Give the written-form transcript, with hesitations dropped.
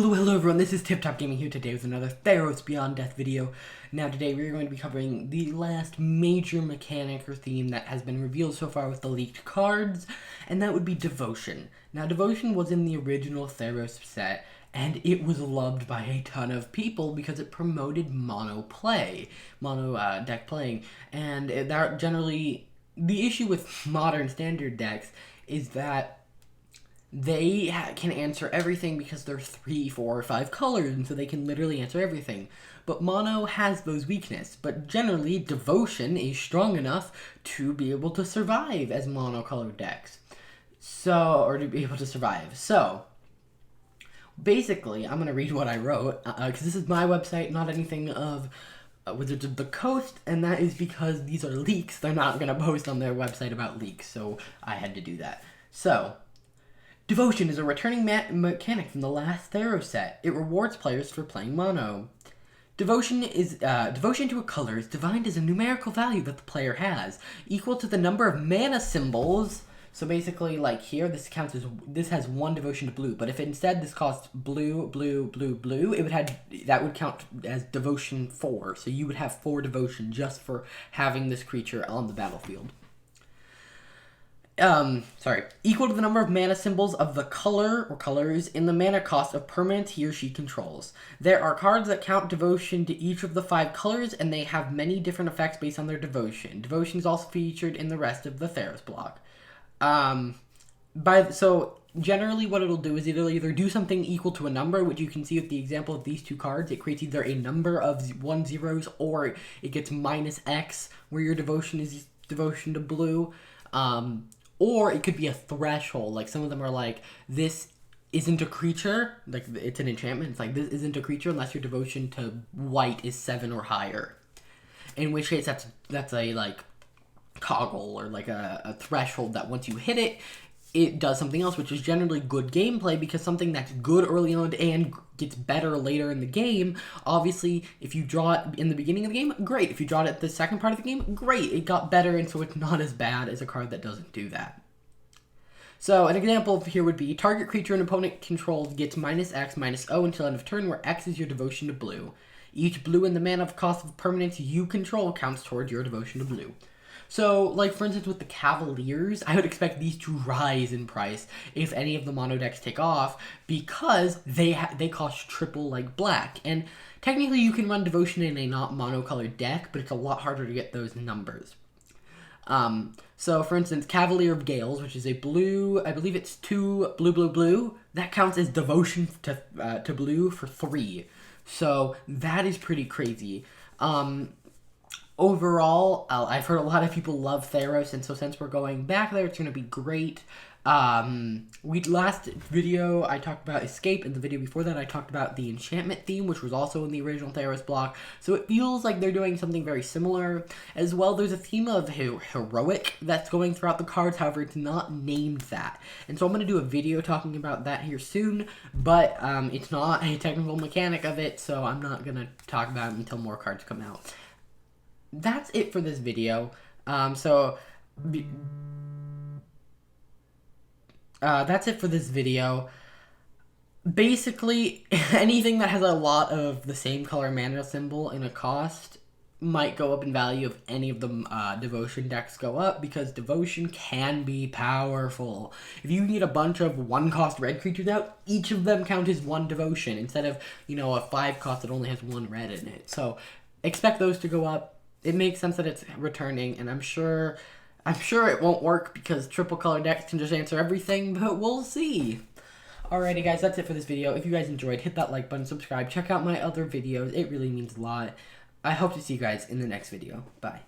Hello everyone, this is TipTop Gaming here today with another Theros Beyond Death video. Now today we're going to be covering the last major mechanic or theme that has been revealed so far with the leaked cards, and that would be Devotion. Now Devotion was in the original Theros set, and it was loved by a ton of people because it promoted mono deck playing, and that generally, the issue with modern standard decks is that they can answer everything because they're 3, 4, or 5 colors, and so they can literally answer everything. But mono has those weaknesses, but generally Devotion is strong enough to be able to survive as monocolored decks. Or to be able to survive. So, basically, I'm going to read what I wrote, because this is my website, not anything of Wizards of the Coast, and that is because these are leaks. They're not going to post on their website about leaks, so I had to do that. So, Devotion is a returning mechanic from the last Theros set. It rewards players for playing mono. Devotion to a color is defined as a numerical value that the player has, equal to the number of mana symbols. So basically, like here, this has 1 devotion to blue. But if instead this costs blue, that would count as devotion 4. So you would have 4 devotion just for having this creature on the battlefield. Equal to the number of mana symbols of the color or colors in the mana cost of permanents he or she controls. There are cards that count devotion to each of the 5 colors, and they have many different effects based on their devotion. Devotion is also featured in the rest of the Theros block. So generally what it'll do is it'll either do something equal to a number, which you can see with the example of these 2 cards. It creates either a number of 1 zeros, or it gets minus X, where your devotion is devotion to blue. Or it could be a threshold, like some of them are like, this isn't a creature, like it's an enchantment, it's like, this isn't a creature unless your devotion to white is 7 or higher. In which case, that's a, like, toggle, or like a threshold that once you hit it, it does something else, which is generally good gameplay, because something that's good early on and gets better later in the game, obviously, if you draw it in the beginning of the game, great. If you draw it at the second part of the game, great. It got better, and so it's not as bad as a card that doesn't do that. So, an example here would be, target creature an opponent controls gets minus X, minus O until end of turn, where X is your devotion to blue. Each blue in the mana cost of permanents you control counts towards your devotion to blue. So, like, for instance, with the Cavaliers, I would expect these to rise in price if any of the mono decks take off, because they cost triple, like, black. And technically you can run Devotion in a not monocolored deck, but it's a lot harder to get those numbers. So, for instance, Cavalier of Gales, which is a blue, I believe it's 2 blue, that counts as Devotion to blue for 3. So, that is pretty crazy. Overall, I've heard a lot of people love Theros, and so since we're going back there, it's going to be great. Last video, I talked about Escape, and the video before that, I talked about the enchantment theme, which was also in the original Theros block, so it feels like they're doing something very similar. As well, there's a theme of heroic that's going throughout the cards, however, it's not named that. And so I'm going to do a video talking about that here soon, but it's not a technical mechanic of it, so I'm not going to talk about it until more cards come out. That's it for this video. That's it for this video. Basically, anything that has a lot of the same color mana symbol in a cost might go up in value if any of the Devotion decks go up, because Devotion can be powerful. If you can get a bunch of 1-cost red creatures out, each of them count as 1 Devotion, instead of, a 5-cost that only has 1 red in it. So, expect those to go up. It makes sense that it's returning, and I'm sure it won't work because triple color decks can just answer everything, but we'll see. Alrighty guys, that's it for this video. If you guys enjoyed, hit that like button, subscribe, check out my other videos. It really means a lot. I hope to see you guys in the next video. Bye.